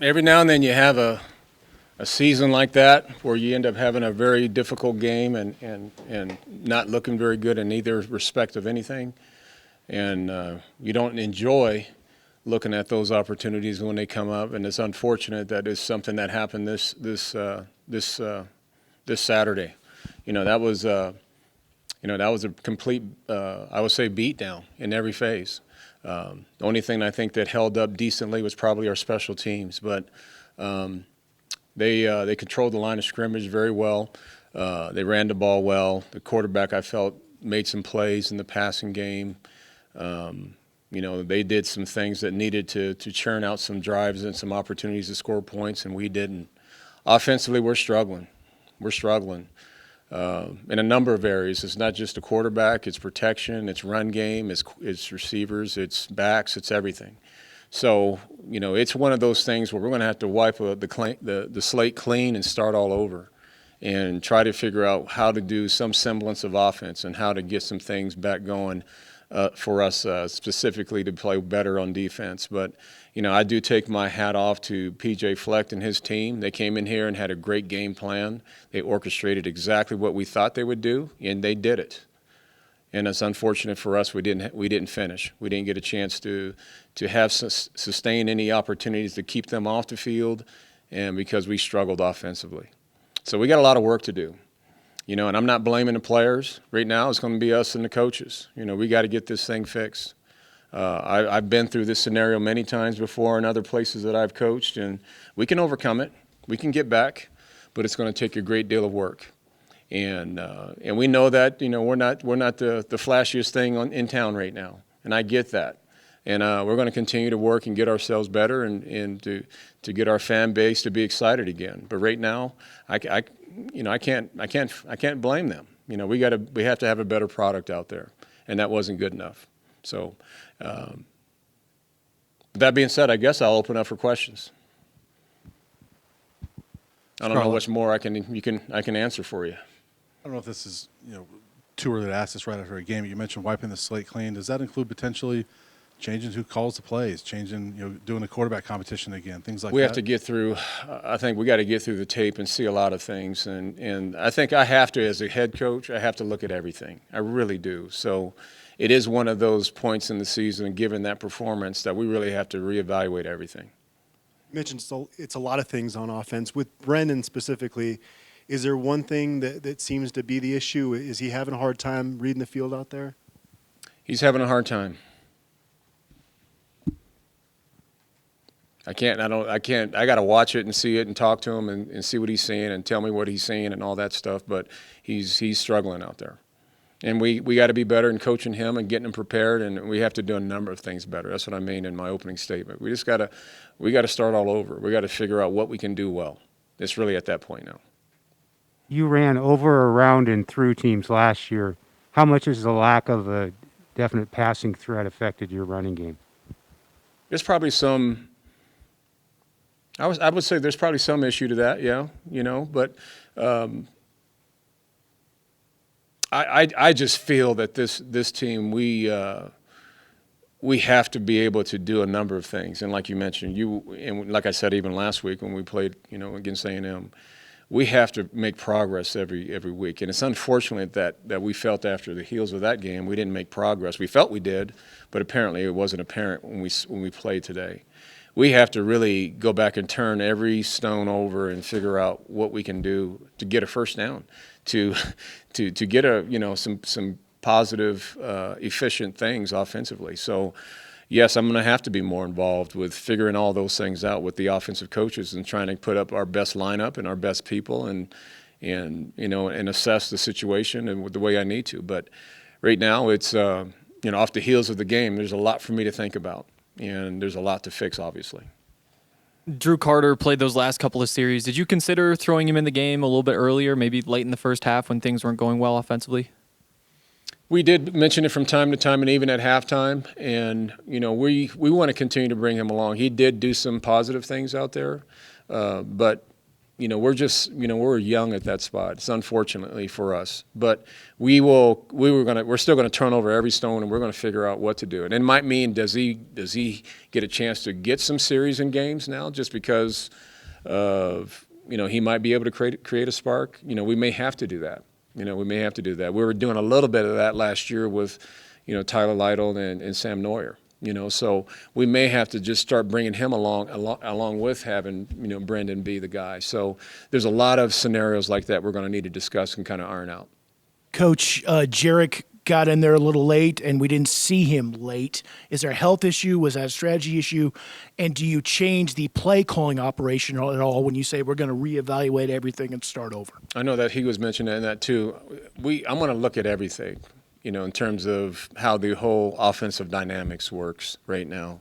Every now and then you have a season like that where you end up having a very difficult game and not looking very good in either respect of anything. And you don't enjoy looking at those opportunities when they come up. And it's unfortunate that it's something that happened this Saturday. That was that was a complete I would say beatdown in every phase. The only thing I think that held up decently was probably our special teams, but they controlled the line of scrimmage very well. They ran the ball well. The quarterback, I felt, made some plays in the passing game. They did some things that needed to churn out some drives and some opportunities to score points, and we didn't. Offensively, we're struggling. We're struggling in a number of areas. It's not just the quarterback. It's protection. It's run game. It's receivers. It's backs. It's everything. So, it's one of those things where we're going to have to wipe the slate clean and start all over and try to figure out how to do some semblance of offense and how to get some things back going for us specifically to play better on defense. But, I do take my hat off to P.J. Fleck and his team. They came in here and had a great game plan. They orchestrated exactly what we thought they would do, and they did it. And it's unfortunate for us we didn't finish. We didn't get a chance to have sustain any opportunities to keep them off the field, and because we struggled offensively. So we got a lot of work to do. And I'm not blaming the players. Right now it's going to be us and the coaches. We got to get this thing fixed. I've been through this scenario many times before in other places that I've coached, and we can overcome it. We can get back, but it's going to take a great deal of work. And we know that we're not the flashiest thing in town right now, and I get that. And we're going to continue to work and get ourselves better and to get our fan base to be excited again. But right now, I can't blame them. We have to have a better product out there, and that wasn't good enough. So, that being said, I guess I'll open up for questions. I don't know much more I can answer for you. I don't know if this is too early to ask this right after a game. You mentioned wiping the slate clean. Does that include potentially changing who calls the plays, changing doing the quarterback competition again, things like that? We have to get through. I think we got to get through the tape and see a lot of things, and I think I have to, as a head coach, I have to look at everything. I really do. So it is one of those points in the season, given that performance, that we really have to reevaluate everything. You mentioned it's a lot of things on offense. With Brennan specifically, is there one thing that seems to be the issue? Is he having a hard time reading the field out there? He's having a hard time. I got to watch it and see it and talk to him and see what he's seeing and tell me what he's seeing and all that stuff. But he's struggling out there. And we got to be better in coaching him and getting him prepared, and we have to do a number of things better. That's what I mean in my opening statement. We got to start all over. We got to figure out what we can do well. It's really at that point now. You ran over, around, and through teams last year. How much has the lack of a definite passing threat affected your running game? There's probably some. I would say there's probably some issue to that, yeah, but I just feel that this team, we have to be able to do a number of things. And like you mentioned, and like I said even last week when we played, against A&M, we have to make progress every week. And it's unfortunate that we felt after the heels of that game we didn't make progress. We felt we did, but apparently it wasn't apparent when we played today. We have to really go back and turn every stone over and figure out what we can do to get a first down, to get some positive, efficient things offensively. So, yes, I'm going to have to be more involved with figuring all those things out with the offensive coaches and trying to put up our best lineup and our best people and assess the situation and the way I need to. But right now, it's off the heels of the game. There's a lot for me to think about. And there's a lot to fix, obviously. Drew Carter played those last couple of series. Did you consider throwing him in the game a little bit earlier, maybe late in the first half when things weren't going well offensively? We did mention it from time to time and even at halftime. And, we want to continue to bring him along. He did do some positive things out there. But, we're young at that spot. It's unfortunately for us, but we're still gonna turn over every stone, and we're gonna figure out what to do. And it might mean, does he get a chance to get some series and games now, just because of, he might be able to create a spark. We may have to do that. We were doing a little bit of that last year with, Tyler Lytle and Sam Neuer. So we may have to just start bringing him along with having, Brendan be the guy. So there's a lot of scenarios like that we're going to need to discuss and kind of iron out. Coach, Jarek got in there a little late, and we didn't see him late. Is there a health issue? Was that a strategy issue? And do you change the play calling operation at all when you say we're going to reevaluate everything and start over? I know that he was mentioning that too. I'm going to look at everything, in terms of how the whole offensive dynamics works right now.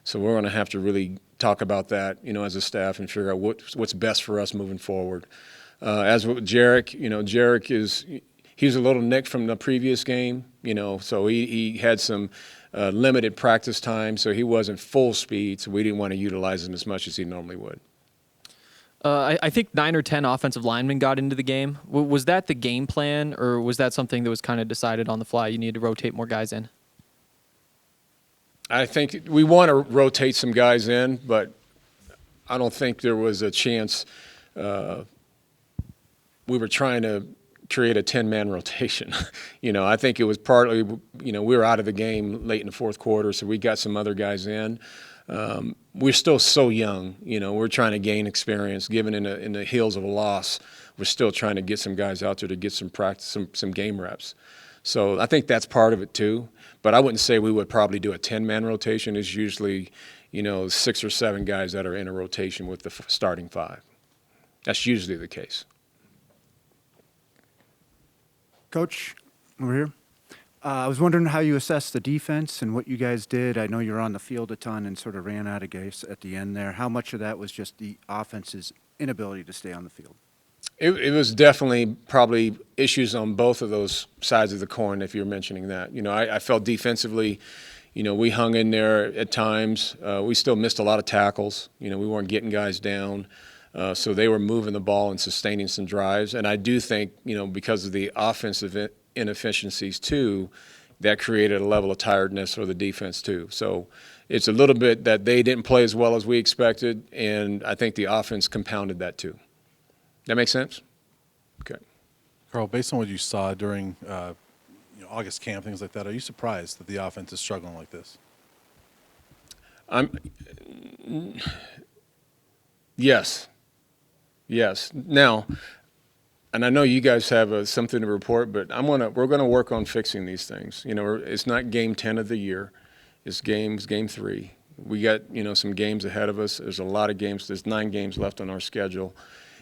So we're going to have to really talk about that, as a staff, and figure out what's best for us moving forward. As with Jarek, he's a little nicked from the previous game, so he had some limited practice time, so he wasn't full speed, so we didn't want to utilize him as much as he normally would. I think 9 or 10 offensive linemen got into the game. Was that the game plan, or was that something that was kind of decided on the fly? You need to rotate more guys in? I think we want to rotate some guys in, but I don't think there was a chance. We were trying to create a 10-man rotation. I think it was partly, we were out of the game late in the fourth quarter, so we got some other guys in. We're still so young, we're trying to gain experience. Given in the heels of a loss, we're still trying to get some guys out there to get some practice, some game reps. So I think that's part of it too. But I wouldn't say we would probably do a 10-man rotation. It's usually, 6 or 7 guys that are in a rotation with the starting 5. That's usually the case. Coach, over here. I was wondering how you assess the defense and what you guys did. I know you were on the field a ton and sort of ran out of gas at the end there. How much of that was just the offense's inability to stay on the field? It was definitely probably issues on both of those sides of the coin, if you're mentioning that. I felt defensively, we hung in there at times. We still missed a lot of tackles. We weren't getting guys down. So they were moving the ball and sustaining some drives. And I do think, because of the offensive inefficiencies too, that created a level of tiredness for the defense too. So it's a little bit that they didn't play as well as we expected, and I think the offense compounded that too. That makes sense? Okay. Karl, based on what you saw during August camp, things like that, are you surprised that the offense is struggling like this? Yes. Now, and I know you guys have something to report, but we're gonna work on fixing these things. It's not game 10 of the year; it's game 3. We got some games ahead of us. There's a lot of games. There's 9 games left on our schedule,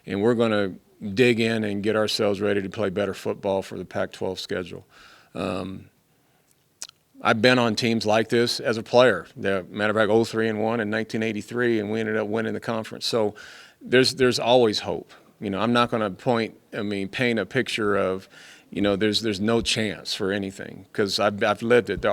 and we're gonna dig in and get ourselves ready to play better football for the Pac-12 schedule. I've been on teams like this as a player. Matter of fact, 0-3-1 in 1983, and we ended up winning the conference. So there's always hope. I'm not going to paint a picture of, there's no chance for anything, because I've lived it. There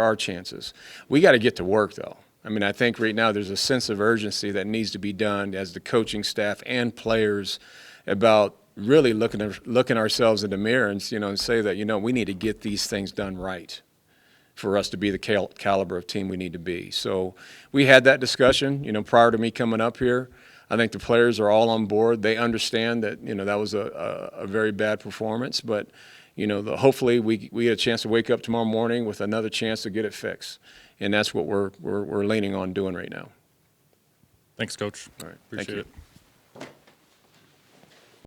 are chances. We got to get to work though. I think right now there's a sense of urgency that needs to be done as the coaching staff and players about really looking ourselves in the mirror and say that we need to get these things done right for us to be the caliber of team we need to be. So we had that discussion, prior to me coming up here. I think the players are all on board. They understand that, that was a very bad performance, but, hopefully we get a chance to wake up tomorrow morning with another chance to get it fixed. And that's what we're leaning on doing right now. Thanks, Coach. All right. Appreciate Thank you. it.